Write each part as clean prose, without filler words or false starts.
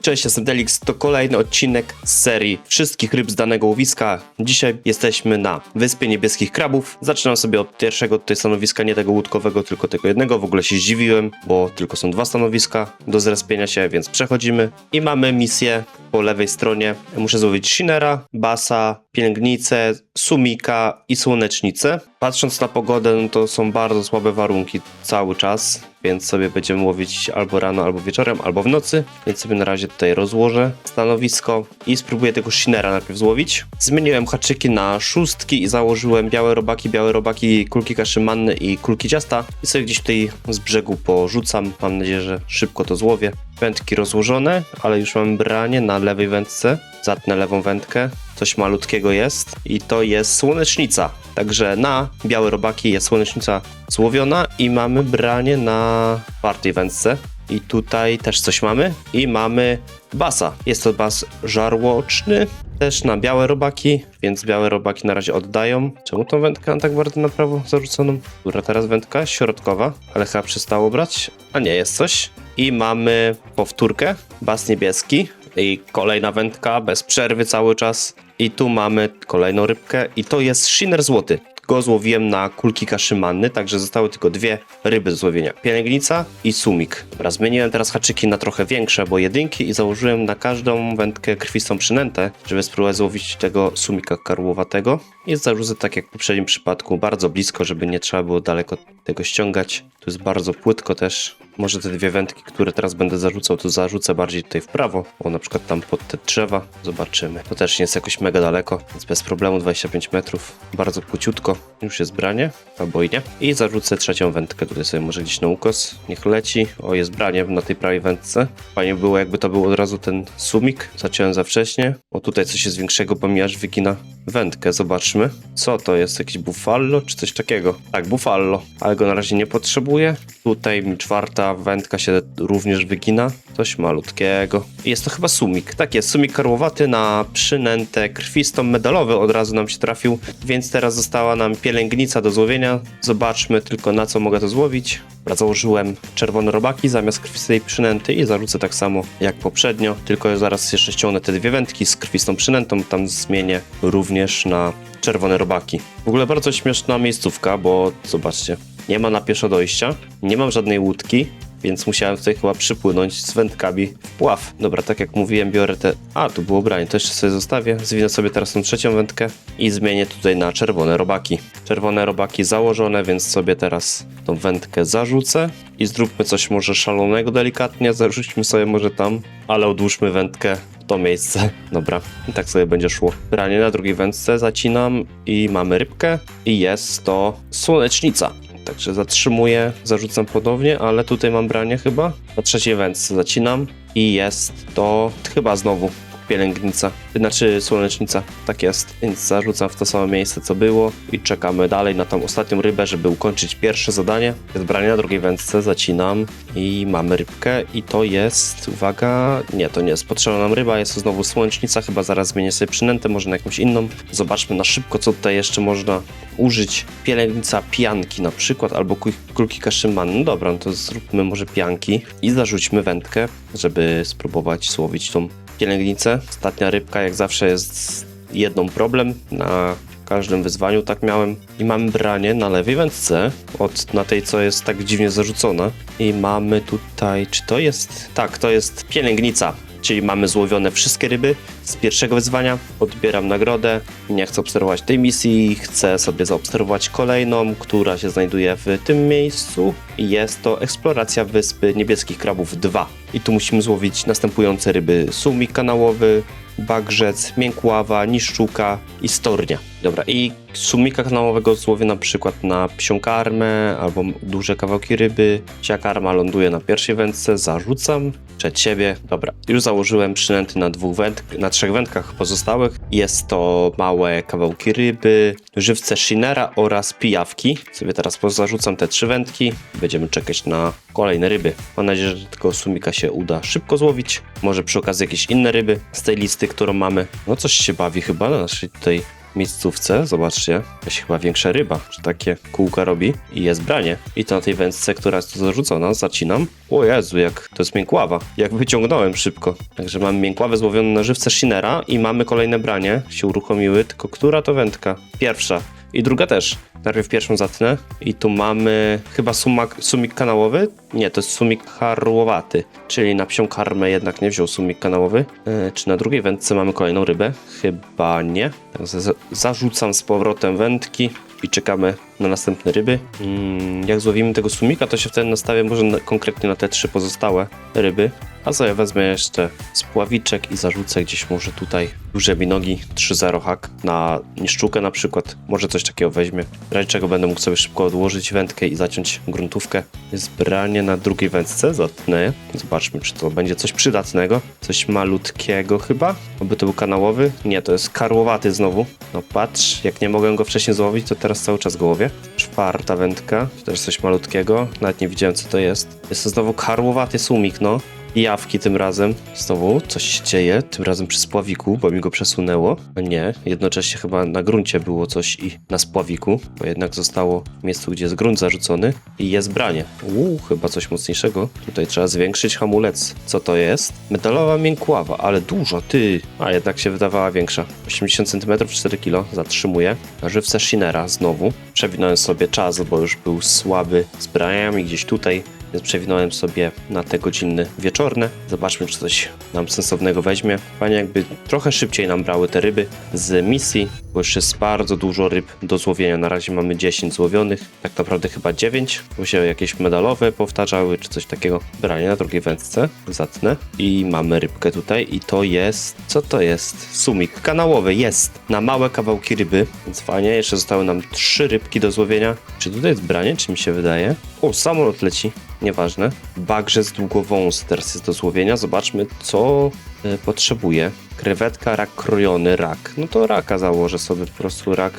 Cześć, jestem Delix, to kolejny odcinek z serii wszystkich ryb z danego łowiska. Dzisiaj jesteśmy na Wyspie Niebieskich Krabów. Zaczynam sobie od pierwszego tutaj stanowiska, nie tego łódkowego, tylko tego jednego. W ogóle się zdziwiłem, bo tylko są dwa stanowiska do zrespienia się, więc przechodzimy. I mamy misję po lewej stronie. Muszę złowić shinera, basa, pielęgnicę, sumika i słonecznicę. Patrząc na pogodę, no to są bardzo słabe warunki cały czas, więc sobie będziemy łowić albo rano, albo wieczorem, albo w nocy. Więc sobie na razie tutaj rozłożę stanowisko i spróbuję tego shinera najpierw złowić. Zmieniłem haczyki na szóstki i założyłem białe robaki, kulki kaszy manny i kulki ciasta. I sobie gdzieś tutaj z brzegu porzucam. Mam nadzieję, że szybko to złowię. Wędki rozłożone, ale już mam branie na lewej wędce. Zatnę lewą wędkę. Coś malutkiego jest i to jest słonecznica. Także na białe robaki jest słonecznica złowiona i mamy branie na czwartej wędce. I tutaj też coś mamy i mamy basa. Jest to bas żarłoczny, też na białe robaki, więc białe robaki na razie oddają. Czemu tą wędkę mam tak bardzo na prawo zarzuconą? Która teraz wędka? Środkowa, ale chyba przestało brać. A nie, jest coś. I mamy powtórkę, bas niebieski i kolejna wędka bez przerwy cały czas. I tu mamy kolejną rybkę i to jest shiner złoty. Go złowiłem na kulki kaszy manny, także zostały tylko dwie ryby do złowienia. Pielęgnica i sumik. Dobra, zmieniłem teraz haczyki na trochę większe, bo jedynki i założyłem na każdą wędkę krwistą przynętę, żeby spróbować złowić tego sumika karłowatego. I zarzucę tak jak w poprzednim przypadku, bardzo blisko, żeby nie trzeba było daleko tego ściągać. Tu jest bardzo płytko też. Może te dwie wędki, które teraz będę zarzucał, to zarzucę bardziej tutaj w prawo, o na przykład tam pod te drzewa. Zobaczymy. To też nie jest jakoś mega daleko, więc bez problemu 25 metrów. Bardzo płyciutko. Już jest branie, albo i nie. I zarzucę trzecią wędkę tutaj sobie może gdzieś na ukos. Niech leci. O, jest branie na tej prawej wędce. Fajnie było, jakby to był od razu ten sumik. Zacząłem za wcześnie. O, tutaj coś jest większego, bo mi aż wygina wędkę. Zobaczmy. Co to jest? Jakiś buffalo czy coś takiego? Tak, buffalo, ale go na razie nie potrzebuję. Tutaj mi czwarta wędka się również wygina. Coś malutkiego. Jest to chyba sumik. Tak jest, sumik karłowaty na przynętę krwistą, medalowy od razu nam się trafił, więc teraz została nam pielęgnica do złowienia. Zobaczmy tylko, na co mogę to złowić. Założyłem czerwone robaki zamiast krwistej przynęty i zarzucę tak samo jak poprzednio, tylko zaraz jeszcze ściągnę te dwie wędki z krwistą przynętą, tam zmienię również na czerwone robaki. W ogóle bardzo śmieszna miejscówka, bo zobaczcie, nie ma na pieszo dojścia, nie mam żadnej łódki, więc musiałem tutaj chyba przypłynąć z wędkami w pław. Dobra, tak jak mówiłem, biorę te... A, tu było branie, to jeszcze sobie zostawię. Zwinę sobie teraz tą trzecią wędkę i zmienię tutaj na czerwone robaki. Czerwone robaki założone, więc sobie teraz tą wędkę zarzucę. I zróbmy coś może szalonego delikatnie, zarzućmy sobie może tam, ale odłóżmy wędkę w to miejsce. Dobra, i tak sobie będzie szło. Branie na drugiej wędce zacinam i mamy rybkę i jest to słonecznica. Także zatrzymuję, zarzucam ponownie, ale tutaj mam branie chyba. Na trzeciej wędce zacinam i jest to chyba znowu pielęgnica, znaczy słonecznica, tak jest. Więc zarzucam w to samo miejsce, co było i czekamy dalej na tą ostatnią rybę, żeby ukończyć pierwsze zadanie. Jest branie na drugiej wędce, zacinam i mamy rybkę i to jest, uwaga, nie, to nie jest potrzebna nam ryba, jest to znowu słonecznica, chyba zaraz zmienię sobie przynętę, może na jakąś inną. Zobaczmy na szybko, co tutaj jeszcze można użyć. Pielęgnica pianki na przykład, albo kulki kaszy manny. No dobra, no to zróbmy może pianki i zarzućmy wędkę, żeby spróbować złowić tą pielęgnicę. Ostatnia rybka jak zawsze jest jedną problem. Na każdym wyzwaniu tak miałem. I mamy branie na lewej wędce, na tej, co jest tak dziwnie zarzucona. I mamy tutaj, czy to jest? Tak, to jest pielęgnica. Czyli mamy złowione wszystkie ryby z pierwszego wyzwania. Odbieram nagrodę. Nie chcę obserwować tej misji. Chcę sobie zaobserwować kolejną, która się znajduje w tym miejscu. I jest to eksploracja Wyspy Niebieskich Krabów 2. I tu musimy złowić następujące ryby. Sumik kanałowy, bagrzec, miękława, niszczuka i stornia. Dobra, i sumika kanałowego złowię na przykład na psią karmę albo duże kawałki ryby. Psia karma ląduje na pierwszej wędce, zarzucam przed siebie. Dobra, już założyłem przynęty na trzech wędkach pozostałych. Jest to małe kawałki ryby, żywce shinera oraz pijawki. Sobie teraz pozarzucam te trzy wędki. Będziemy czekać na kolejne ryby. Mam nadzieję, że tego sumika się uda szybko złowić. Może przy okazji jakieś inne ryby z tej listy, którą mamy. No coś się bawi chyba, znaczy tutaj miejscówce, zobaczcie, jakaś chyba większa ryba, że takie kółka robi i jest branie. I to na tej wędce, która jest tu zarzucona, zacinam. O Jezu, jak to jest miękława. Jak wyciągnąłem szybko. Także mamy miękławę złowioną na żywce Shinera i mamy kolejne branie, się uruchomiły, tylko która to wędka? Pierwsza. I druga też. Najpierw pierwszą zatnę i tu mamy chyba sumik kanałowy. Nie, to jest sumik karłowaty, czyli na psią karmę jednak nie wziął sumik kanałowy. Czy na drugiej wędce mamy kolejną rybę? Chyba nie. Zarzucam z powrotem wędki i czekamy na następne ryby. Jak złowimy tego sumika, to się wtedy nastawię może konkretnie na te 3 pozostałe ryby. A sobie wezmę jeszcze spławiczek i zarzucę gdzieś może tutaj duże binogi 3-0 hak na niszczukę na przykład. Może coś takiego weźmie. W razie czego będę mógł sobie szybko odłożyć wędkę i zaciąć gruntówkę. Jest branie na drugiej wędce, zatnę. Zobaczmy, czy to będzie coś przydatnego. Coś malutkiego chyba. Oby to był kanałowy. Nie, to jest karłowaty znowu. No patrz, jak nie mogłem go wcześniej złowić, to teraz cały czas go łowię. 4. wędka. Też coś malutkiego. Nawet nie widziałem, co to jest. Jest to znowu karłowaty sumik, no. I jawki tym razem. Znowu coś się dzieje, tym razem przy spławiku, bo mi go przesunęło. A nie, jednocześnie chyba na gruncie było coś i na spławiku, bo jednak zostało w miejscu, gdzie jest grunt zarzucony i jest branie. Chyba coś mocniejszego. Tutaj trzeba zwiększyć hamulec. Co to jest? Metalowa miękława, ale dużo, ty. A jednak się wydawała większa. 80 cm, 4 kg, zatrzymuję. Na żywce Shinera znowu. Przewinąłem sobie czas, bo już był słaby z braniami gdzieś tutaj. Więc przewinąłem sobie na te godziny wieczorne. Zobaczmy, czy coś nam sensownego weźmie. Fajnie jakby trochę szybciej nam brały te ryby z misji, bo już jest bardzo dużo ryb do złowienia. Na razie mamy 10 złowionych, tak naprawdę chyba 9, bo się jakieś medalowe powtarzały, czy coś takiego. Branie na drugiej wędce, zatnę i mamy rybkę tutaj i to jest, co to jest? Sumik kanałowy, jest na małe kawałki ryby, więc fajnie. Jeszcze zostały nam 3 rybki do złowienia. Czy tutaj jest branie, czy mi się wydaje? O, samolot leci. Nieważne. Bagrzec długowąsy teraz jest do złowienia. Zobaczmy, co potrzebuje. Krewetka, rak krojony, rak. No to raka założę sobie po prostu. Rak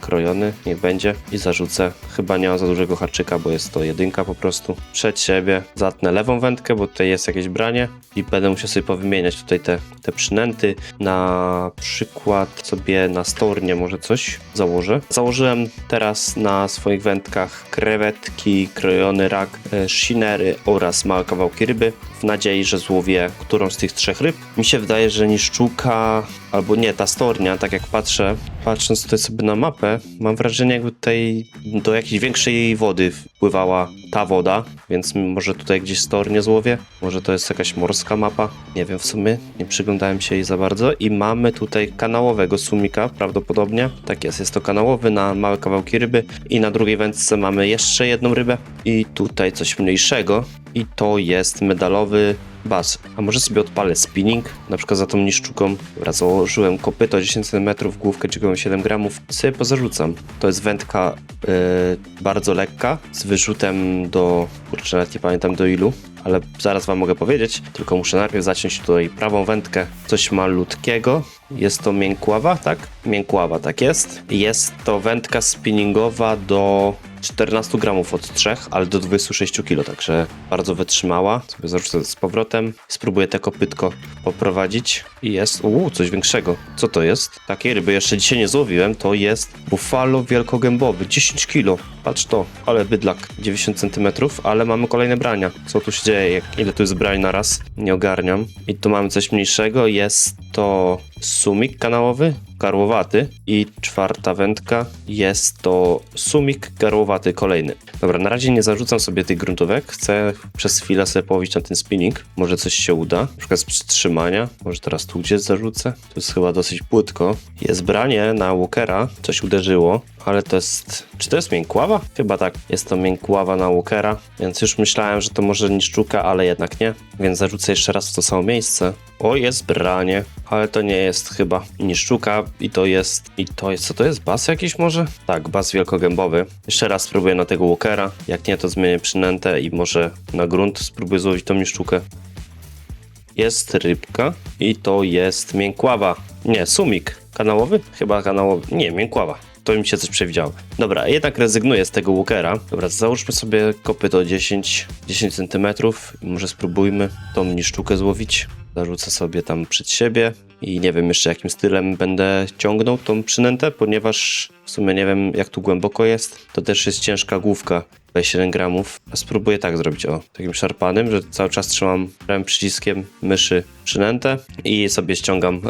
krojony, niech będzie. I zarzucę. Chyba nie ma za dużego haczyka, bo jest to 1 po prostu. Przed siebie zatnę lewą wędkę, bo tutaj jest jakieś branie. I będę musiał sobie powymieniać tutaj te przynęty. Na przykład sobie na stornie może coś założę. Założyłem teraz na swoich wędkach krewetki, krojony rak, shinery oraz małe kawałki ryby. W nadziei, że złowię którąś z tych 3 ryb. Mi się wydaje, że niszczuka, albo nie, ta stornia, tak jak patrząc tutaj sobie na mapę, mam wrażenie, jakby tutaj do jakiejś większej wody wpływała ta woda, więc może tutaj gdzieś stornie złowię, może to jest jakaś morska mapa, nie wiem w sumie, nie przyglądałem się jej za bardzo i mamy tutaj kanałowego sumika prawdopodobnie, tak jest to kanałowy na małe kawałki ryby i na drugiej wędce mamy jeszcze 1 rybę i tutaj coś mniejszego i to jest medalowy bas. A może sobie odpalę spinning, na przykład za tą niszczuką. Dobra, założyłem kopyto 10 cm, główkę 7 gramów. Sobie pozarzucam. To jest wędka bardzo lekka, z wyrzutem do, kurczę, nawet nie pamiętam do ilu, ale zaraz wam mogę powiedzieć, tylko muszę najpierw zaciąć tutaj prawą wędkę, coś malutkiego. Jest to miękława, tak? Miękława, tak jest. Jest to wędka spinningowa do 14 gramów od 3, ale do 26 kg, także bardzo wytrzymała. Sobie zarzucę z powrotem. Spróbuję te kopytko poprowadzić i jest, coś większego. Co to jest? Takiej ryby jeszcze dzisiaj nie złowiłem, to jest bufalo wielkogębowy, 10 kg. Patrz to, ale bydlak, 90 cm, ale mamy kolejne brania. Co tu się dzieje? Ile tu jest brań na raz? Nie ogarniam. I tu mamy coś mniejszego, jest to sumik kanałowy, karłowaty i 4. wędka jest to sumik karłowaty kolejny. Dobra, na razie nie zarzucam sobie tych gruntówek, chcę przez chwilę sobie połowić na ten spinning, może coś się uda, na przykład z przytrzymania, może teraz tu gdzieś zarzucę, to jest chyba dosyć płytko. Jest branie na walkera, coś uderzyło, ale to jest, czy to jest miękława? Chyba tak, jest to miękława na walkera, więc już myślałem, że to może niszczuka, ale jednak nie, więc zarzucę jeszcze raz w to samo miejsce. O, jest branie, ale to nie jest chyba niszczuka i to jest, co to jest? Bas jakiś może? Tak, bas wielkogębowy. Jeszcze raz spróbuję na tego walkera, jak nie to zmienię przynętę i może na grunt spróbuję złowić tą niszczukę. Jest rybka i to jest miękława, nie, sumik kanałowy? Chyba kanałowy, nie, miękława. to mi się coś przewidziało. Dobra, jednak rezygnuję z tego Walkera. Dobra, załóżmy sobie kopyto 10 cm i może spróbujmy tą niszczukę złowić. Zarzucę sobie tam przed siebie i nie wiem jeszcze jakim stylem będę ciągnął tą przynętę, ponieważ w sumie nie wiem jak tu głęboko jest. To też jest ciężka główka, 27 gramów. A spróbuję tak zrobić, o, takim szarpanym, że cały czas trzymam prawym przyciskiem myszy przynętę i sobie ściągam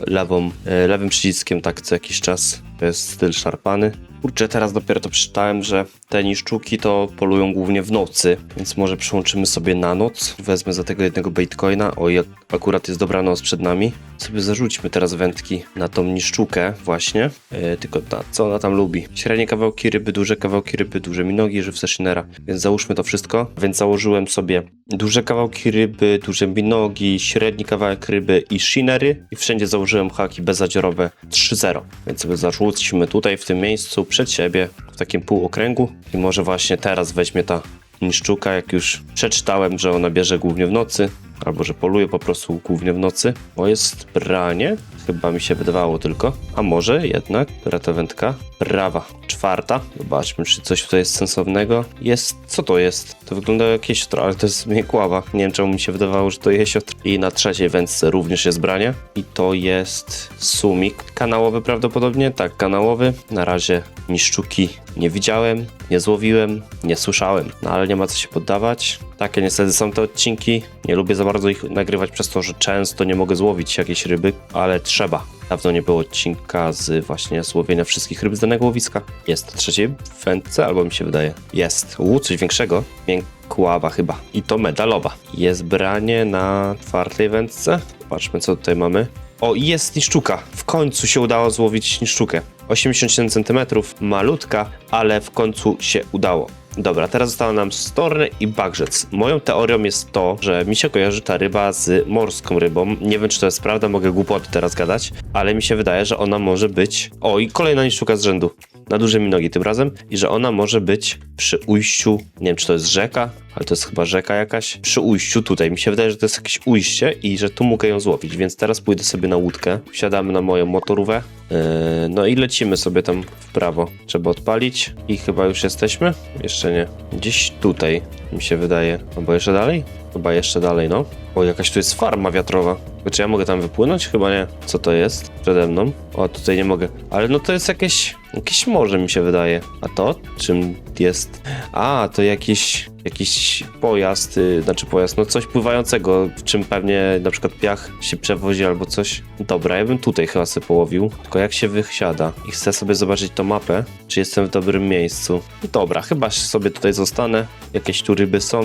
lewym przyciskiem tak co jakiś czas. To jest styl szarpany. Kurczę, teraz dopiero to przeczytałem, że te niszczuki to polują głównie w nocy, więc może przełączymy sobie na noc. Wezmę za tego jednego baitcoina. Oj, akurat jest dobra noc przed nami. Sobie zarzućmy teraz wędki na tą niszczukę właśnie. Tylko co ona tam lubi? Średnie kawałki ryby, duże minogi, żywce shinera. Więc załóżmy to wszystko. Więc założyłem sobie duże kawałki ryby, duże minogi, średni kawałek ryby i shinery. I wszędzie założyłem haki bezadziorowe 3.0. Więc sobie zarzucimy tutaj w tym miejscu przed siebie w takim półokręgu i może właśnie teraz weźmie ta niszczuka, jak już przeczytałem, że ona bierze głównie w nocy, albo że poluje po prostu głównie w nocy. O, jest branie, chyba mi się wydawało tylko, a może jednak, która ta wędka? Prawa, 4. Zobaczmy, czy coś tutaj jest sensownego. Jest, co to jest? To wygląda jak jesiotr, ale to jest miękława. Nie wiem, czemu mi się wydawało, że to jesiotr. I na 3. wędce również jest branie. I to jest sumik kanałowy prawdopodobnie. Tak, kanałowy. Na razie niszczuki nie widziałem, nie złowiłem, nie słyszałem. No ale nie ma co się poddawać. Takie niestety są te odcinki. Nie lubię za bardzo ich nagrywać przez to, że często nie mogę złowić jakiejś ryby, ale trzeba. Dawno nie było odcinka z właśnie złowienia wszystkich ryb z danego łowiska. Jest na 3. wędce, albo mi się wydaje. Jest. Coś większego. Miękława chyba. I to medalowa. Jest branie na 4. wędce. Patrzmy, co tutaj mamy. O, jest niszczuka. W końcu się udało złowić niszczukę. 87 cm, malutka, ale w końcu się udało. Dobra, teraz zostało nam storny i bagrzec. Moją teorią jest to, że mi się kojarzy ta ryba z morską rybą. Nie wiem, czy to jest prawda, mogę głupoty teraz gadać, ale mi się wydaje, że ona może być... O, i kolejna niszczuka z rzędu. Na duże minogi tym razem. I że ona może być przy ujściu, nie wiem, czy to jest rzeka, ale to jest chyba rzeka jakaś. Przy ujściu tutaj, mi się wydaje, że to jest jakieś ujście i że tu mogę ją złowić, więc teraz pójdę sobie na łódkę. Wsiadamy na moją motorówę. No i lecimy sobie tam w prawo. Trzeba odpalić i chyba już jesteśmy? Jeszcze nie. Gdzieś tutaj mi się wydaje. Albo jeszcze dalej? Chyba jeszcze dalej, no. O, jakaś tu jest farma wiatrowa. Czy ja mogę tam wypłynąć? Chyba nie. Co to jest? Przede mną. O, tutaj nie mogę. Ale no to jest jakieś morze mi się wydaje. A to? Czym jest? A, to jakiś pojazd, no coś pływającego, w czym pewnie na przykład piach się przewozi albo coś. Dobra, ja bym tutaj chyba sobie połowił, tylko jak się wysiada i chcę sobie zobaczyć tą mapę, czy jestem w dobrym miejscu. Dobra, chyba sobie tutaj zostanę. Jakieś tu ryby są,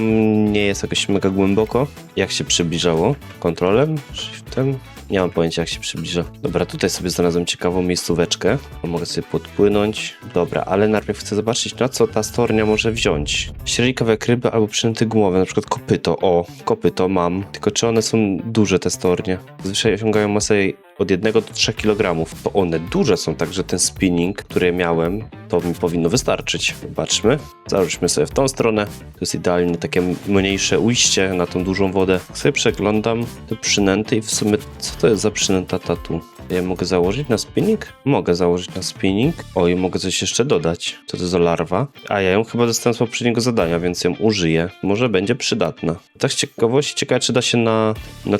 nie jest jakoś mega głęboko. Jak się przybliżało? Kontrolem? Shiftem? Nie mam pojęcia, jak się przybliża. Dobra, tutaj sobie znalazłem ciekawą miejscóweczkę. Mogę sobie podpłynąć. Dobra, ale najpierw chcę zobaczyć, na co ta stornia może wziąć. Średni kawałek ryby albo przynęty gumowe, na przykład kopyto. O, kopyto mam. Tylko czy one są duże, te stornie? Zazwyczaj osiągają masę od 1 do 3 kg. To one duże są, także ten spinning, który miałem, to mi powinno wystarczyć. Zobaczmy. Zarzućmy sobie w tą stronę. To jest idealnie takie mniejsze ujście na tą dużą wodę. Sobie przeglądam te przynęty i w sumie co to jest za przynęta tatu? Ja mogę założyć na spinning? Mogę założyć na spinning. O, i mogę coś jeszcze dodać. Co to za larwa? A ja ją chyba dostałem z poprzedniego zadania, więc ją użyję. Może będzie przydatna. Tak z ciekawości, ciekawe czy da się na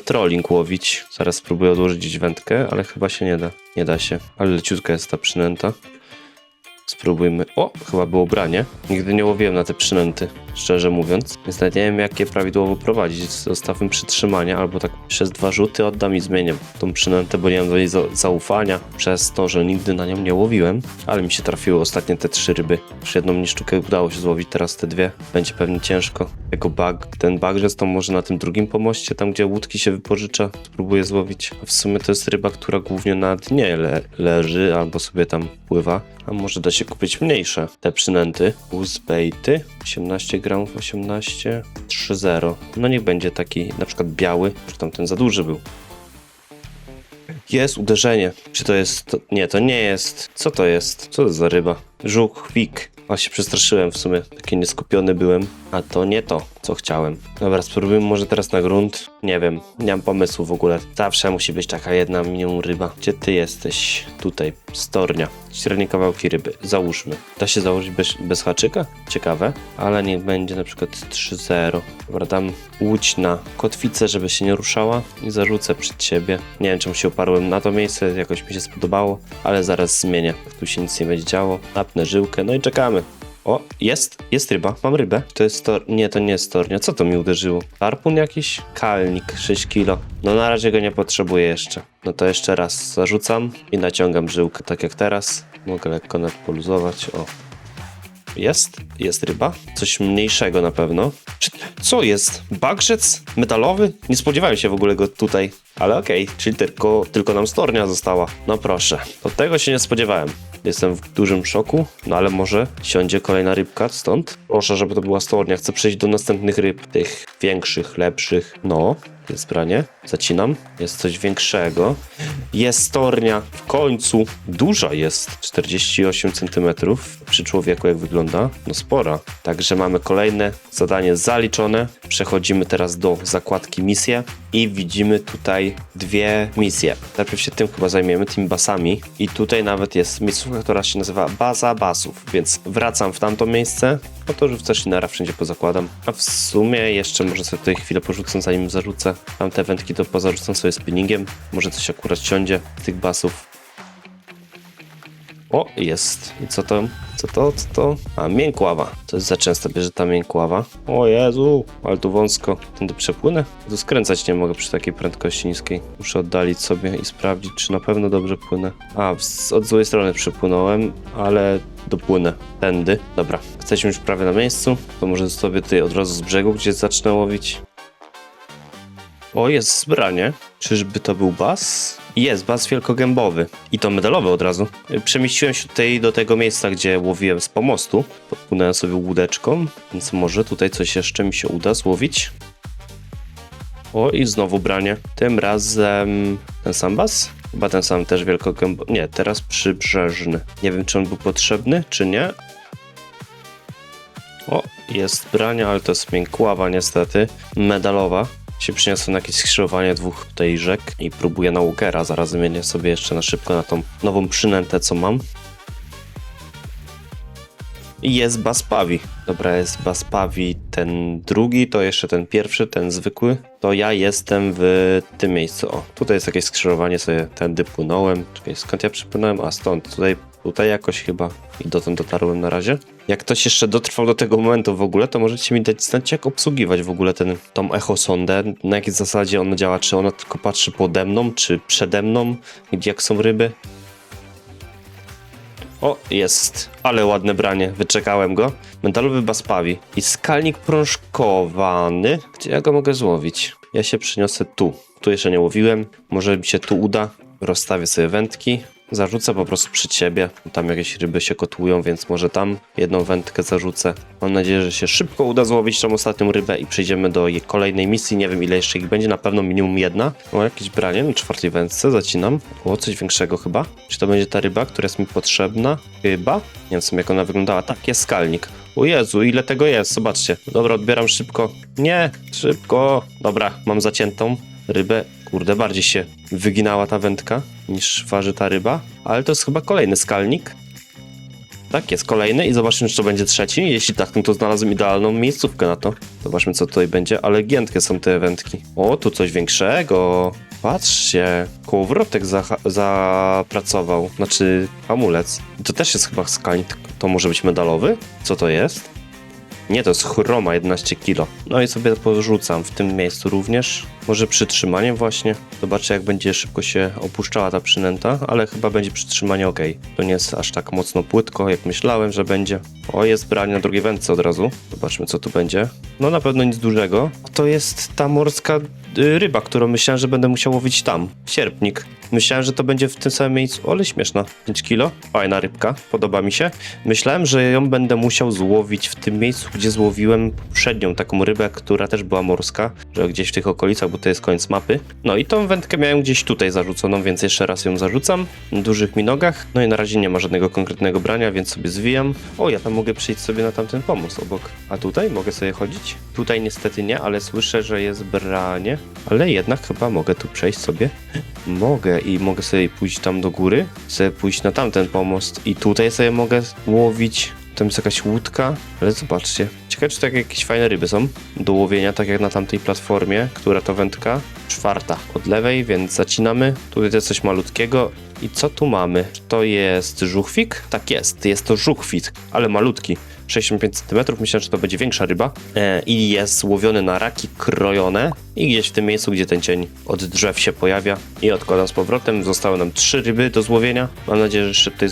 trolling łowić. Zaraz spróbuję odłożyć gdzieś wędkę, ale chyba się nie da. Nie da się. Ale leciutka jest ta przynęta. Spróbujmy. O, chyba było branie. Nigdy nie łowiłem na te przynęty, szczerze mówiąc. Więc nawet nie wiem, jak je prawidłowo prowadzić. Zostawmy przytrzymania, albo tak przez 2 rzuty oddam i zmienię tą przynętę, bo nie mam do niej zaufania. Przez to, że nigdy na nią nie łowiłem. Ale mi się trafiły ostatnie te 3 ryby. Już jedną niszczukę udało się złowić, teraz te 2. Będzie pewnie ciężko. Ten bagrzec to może na tym drugim pomoście, tam gdzie łódki się wypożycza, spróbuję złowić. A w sumie to jest ryba, która głównie na dnie leży, albo sobie tam pływa. A może da się kupić mniejsze te przynęty. Buzzbaity 18 gramów, 18 3.0. No niech będzie taki na przykład biały, czy tamten za duży był. Jest uderzenie. Czy to jest... Nie, to nie jest. Co to jest? Co to za ryba? Żuchwik. A się przestraszyłem w sumie. Taki nieskupiony byłem. A to nie to. co chciałem. Dobra, spróbujmy może teraz na grunt. Nie wiem, nie mam pomysłu w ogóle. Zawsze musi być taka jedna minimum ryba. Gdzie ty jesteś? Tutaj, stornia. Średnie kawałki ryby. Załóżmy. Da się założyć bez haczyka? Ciekawe. Ale niech będzie na przykład 3-0. Dobra, dam łódź na kotwicę, żeby się nie ruszała i zarzucę przed siebie. Nie wiem, czemu się oparłem na to miejsce, jakoś mi się spodobało, ale zaraz zmienię. Tu się nic nie będzie działo. Napnę żyłkę, no i czekamy. O, jest ryba, mam rybę. To jest nie, to nie jest stornia. Co to mi uderzyło? Harpun jakiś? Kalnik, 6 kilo. No na razie go nie potrzebuję jeszcze. No to jeszcze raz zarzucam i naciągam żyłkę, tak jak teraz. Mogę lekko nawet poluzować, o. Jest ryba. Coś mniejszego na pewno. Co jest? Bagrzec? Metalowy? Nie spodziewałem się w ogóle go tutaj. Ale okej, czyli tylko nam stornia została. No proszę, od tego się nie spodziewałem. Jestem w dużym szoku, no ale może siądzie kolejna rybka stąd. Proszę, żeby to była stornia. Chcę przejść do następnych ryb. Tych większych, lepszych. No, jest branie. Zacinam. Jest coś większego. Jest stornia. W końcu. Duża jest. 48 cm. Przy człowieku jak wygląda? No spora. Także mamy kolejne zadanie zaliczone. Przechodzimy teraz do zakładki misje. I widzimy tutaj dwie misje. Najpierw się tym chyba zajmiemy, tymi basami. I tutaj nawet jest miejscówka, która się nazywa Baza Basów. Więc wracam w tamto miejsce. No to już też inera wszędzie pozakładam. A w sumie jeszcze może sobie tutaj chwilę porzucę, zanim zarzucę. Tamte wędki to pozarzucam sobie spinningiem. Może coś akurat siądzie z tych basów. O, jest. I co to? Co to? A, miękława. To jest za często bierze ta miękława. O Jezu, ale tu wąsko. Tędy przepłynę? Tu skręcać nie mogę przy takiej prędkości niskiej. Muszę oddalić sobie i sprawdzić, czy na pewno dobrze płynę. A, od złej strony przepłynąłem, ale dopłynę. Tędy. Dobra, jesteśmy już prawie na miejscu. To może sobie tutaj od razu z brzegu gdzieś zacznę łowić. O, jest zbranie. Czyżby to był bas? Jest, bas wielkogębowy. I to medalowy od razu. Przemieściłem się tutaj do tego miejsca, gdzie łowiłem z pomostu. Podpłynąłem sobie łódeczką, więc może tutaj coś jeszcze mi się uda złowić. O, i znowu branie. Tym razem ten sam bas? Chyba ten sam też wielkogębowy. Nie, teraz przybrzeżny. Nie wiem, czy on był potrzebny, czy nie. O, jest branie, ale to jest miękława niestety. Medalowa. Się przyniosłem na jakieś skrzyżowanie dwóch tej rzek i próbuję na Walkera. Zaraz zmienię sobie jeszcze na szybko na tą nową przynętę, co mam. I jest bass pawi. Dobra, jest bass pawi ten drugi, to jeszcze ten pierwszy, ten zwykły. To ja jestem w tym miejscu. O, tutaj jest jakieś skrzyżowanie, sobie tędy płynąłem. Czekaj, skąd ja przypłynąłem? A stąd, tutaj jakoś chyba i dotąd dotarłem na razie. Jak ktoś jeszcze dotrwał do tego momentu w ogóle, to możecie mi dać znać, jak obsługiwać w ogóle tą echosondę, na jakiej zasadzie ona działa, czy ona tylko patrzy pode mną, czy przede mną, jak są ryby. O, jest, ale ładne branie, wyczekałem go. Metalowy bass pawi i skalnik prążkowany. Gdzie ja go mogę złowić? Ja się przyniosę tu. Tu jeszcze nie łowiłem, może mi się tu uda. Rozstawię sobie wędki. Zarzucę po prostu przed siebie. Tam jakieś ryby się kotłują, więc może tam jedną wędkę zarzucę. Mam nadzieję, że się szybko uda złowić tą ostatnią rybę i przejdziemy do jej kolejnej misji. Nie wiem, ile jeszcze ich będzie, na pewno minimum jedna. O, jakieś branie na czwartej wędce, zacinam. O, coś większego chyba. Czy to będzie ta ryba, która jest mi potrzebna? Chyba? Nie wiem w sumie, jak ona wyglądała. Tak, jest skalnik. O Jezu, ile tego jest, zobaczcie. Dobra, odbieram szybko. Nie, szybko. Dobra, mam zaciętą rybę. Kurde, bardziej się wyginała ta wędka niż waży ta ryba. Ale to jest chyba kolejny skalnik. Tak, jest kolejny i zobaczymy, czy to będzie trzeci. Jeśli tak, no to znalazłem idealną miejscówkę na to. Zobaczmy, co tutaj będzie, ale giętkie są te wędki. O, tu coś większego. Patrzcie, kołowrotek zapracował, znaczy hamulec. To też jest chyba skalnik, to może być medalowy? Co to jest? Nie, to jest chroma 11 kg. No i sobie porzucam w tym miejscu również. Może przytrzymaniem właśnie. Zobaczę, jak będzie szybko się opuszczała ta przynęta, ale chyba będzie przytrzymanie ok. To nie jest aż tak mocno płytko, jak myślałem, że będzie. O, jest branie na drugiej wędce od razu. Zobaczmy, co tu będzie. No na pewno nic dużego. To jest ta morska ryba, którą myślałem, że będę musiał łowić tam. Sierpnik. Myślałem, że to będzie w tym samym miejscu. Ale śmieszna. 5 kg. Fajna rybka. Podoba mi się. Myślałem, że ją będę musiał złowić w tym miejscu, gdzie złowiłem poprzednią taką rybę, która też była morska. Że gdzieś w tych okolicach bo to jest koniec mapy. No i tą wędkę miałem gdzieś tutaj zarzuconą, więc jeszcze raz ją zarzucam na dużych minogach. No i na razie nie ma żadnego konkretnego brania, więc sobie zwijam. O, ja tam mogę przejść sobie na tamten pomost obok. A tutaj mogę sobie chodzić? Tutaj niestety nie, ale słyszę, że jest branie. Ale jednak chyba mogę tu przejść sobie. Mogę i mogę sobie pójść tam do góry, sobie pójść na tamten pomost i tutaj sobie mogę łowić. Tam jest jakaś łódka, ale zobaczcie. Ciekawe, czy tak jakieś fajne ryby są do łowienia, tak jak na tamtej platformie, która to wędka. 4 od lewej, więc zacinamy. Tutaj jest coś malutkiego. I co tu mamy? To jest żuchwik? Tak jest to żuchwik, ale malutki. 65 cm, myślę, że to będzie większa ryba. I jest łowiony na raki krojone. I gdzieś w tym miejscu, gdzie ten cień od drzew się pojawia. I odkładam z powrotem. Zostały nam 3 ryby do złowienia. Mam nadzieję, że jeszcze tutaj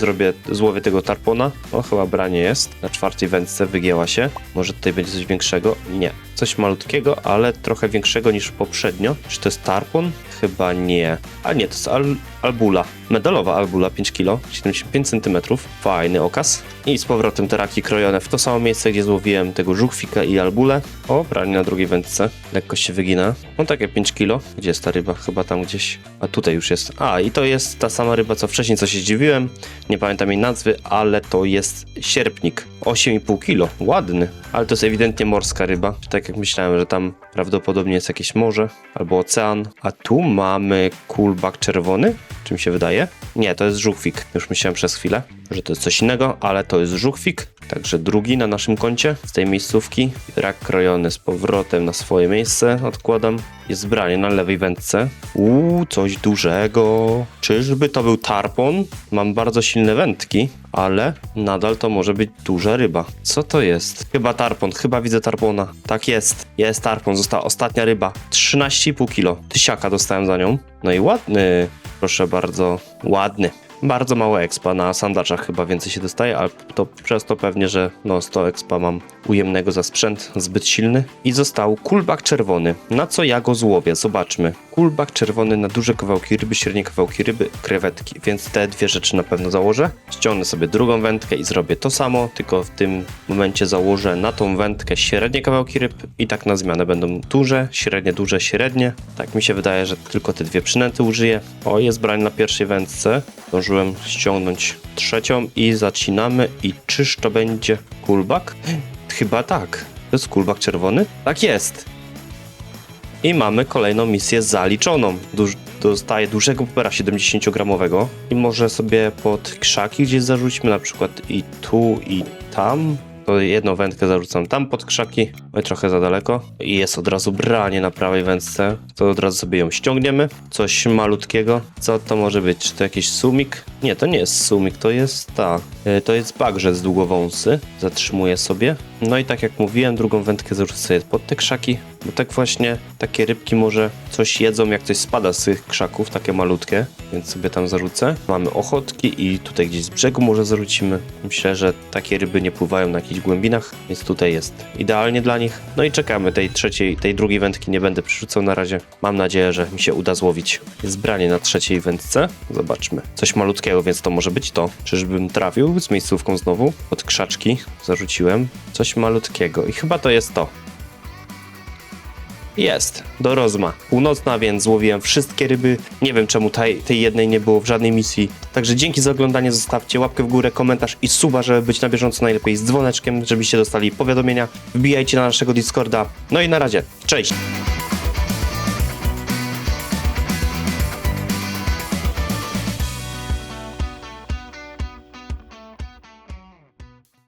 złowię tego tarpona. O, chyba branie jest. Na 4 wędce wygięła się. Może tutaj będzie coś większego? Nie. Coś malutkiego, ale trochę większego niż poprzednio. Czy to jest tarpon? Chyba nie. A nie, to jest albula. Medalowa albula, 5 kg, 75 cm. Fajny okaz. I z powrotem te raki krojone w to samo miejsce, gdzie złowiłem tego żuchwika i albulę. O, branie na drugiej wędce. Lekko się wygina. No takie 5 kg. Gdzie jest ta ryba? Chyba tam gdzieś. A tutaj już jest. A, i to jest ta sama ryba, co wcześniej, co się zdziwiłem. Nie pamiętam jej nazwy, ale to jest sierpnik. 8,5 kg. Ładny. Ale to jest ewidentnie morska ryba. Tak jak myślałem, że tam prawdopodobnie jest jakieś morze albo ocean. A tu mamy kulbak czerwony. Czy mi się wydaje? Nie, to jest żuchwik. Już myślałem przez chwilę, że to jest coś innego, ale to jest żuchwik. Także drugi na naszym koncie z tej miejscówki. Rak krojony z powrotem na swoje miejsce. Odkładam. Jest branie na lewej wędce. Coś dużego. Czyżby to był tarpon? Mam bardzo silne wędki, ale nadal to może być duża ryba. Co to jest? Chyba tarpon. Chyba widzę tarpona. Tak jest. Jest tarpon. Została ostatnia ryba. 13,5 kg. Tysiaka dostałem za nią. No i ładny. Proszę bardzo. Ładny. Bardzo mało expa, na sandaczach chyba więcej się dostaje, ale to przez to pewnie, że 100 expa mam ujemnego za sprzęt, zbyt silny. I został kulbak czerwony. Na co ja go złowię? Zobaczmy. Kulbak czerwony na duże kawałki ryby, średnie kawałki ryby, krewetki, więc te dwie rzeczy na pewno założę. Ściągnę sobie drugą wędkę i zrobię to samo, tylko w tym momencie założę na tą wędkę średnie kawałki ryb i tak na zmianę będą duże, średnie. Tak mi się wydaje, że tylko te dwie przynęty użyję. O, jest brań na pierwszej wędce. Zdążyłem ściągnąć trzecią i zacinamy. I czyż to będzie kulbak? Chyba tak. To jest kulbak czerwony? Tak jest. I mamy kolejną misję zaliczoną. Dostaję dużego popera 70-gramowego i może sobie pod krzaki gdzieś zarzućmy, na przykład i tu, i tam. To jedną wędkę zarzucam tam pod krzaki, oj, trochę za daleko. I jest od razu branie na prawej wędce, to od razu sobie ją ściągniemy. Coś malutkiego. Co to może być? Czy to jakiś sumik? Nie, to nie jest sumik, to jest to jest bagrzec długowąsy. Zatrzymuję sobie. No i tak jak mówiłem, drugą wędkę zarzucę sobie pod te krzaki, bo tak właśnie takie rybki może coś jedzą, jak coś spada z tych krzaków, takie malutkie, więc sobie tam zarzucę. Mamy ochotki i tutaj gdzieś z brzegu może zarzucimy. Myślę, że takie ryby nie pływają na jakichś głębinach, więc tutaj jest idealnie dla nich. No i czekamy tej drugiej wędki nie będę przerzucał na razie. Mam nadzieję, że mi się uda złowić. Jest branie na trzeciej wędce. Zobaczmy. Coś malutkiego, więc to może być to. Czyżbym trafił z miejscówką znowu? Pod krzaczki zarzuciłem. Coś malutkiego i chyba to jest to. Jest, do rozma. Północna, więc złowiłem wszystkie ryby. Nie wiem, czemu tej jednej nie było w żadnej misji. Także dzięki za oglądanie, zostawcie łapkę w górę, komentarz i suba, żeby być na bieżąco, najlepiej z dzwoneczkiem, żebyście dostali powiadomienia. Wbijajcie na naszego Discorda. No i na razie, cześć!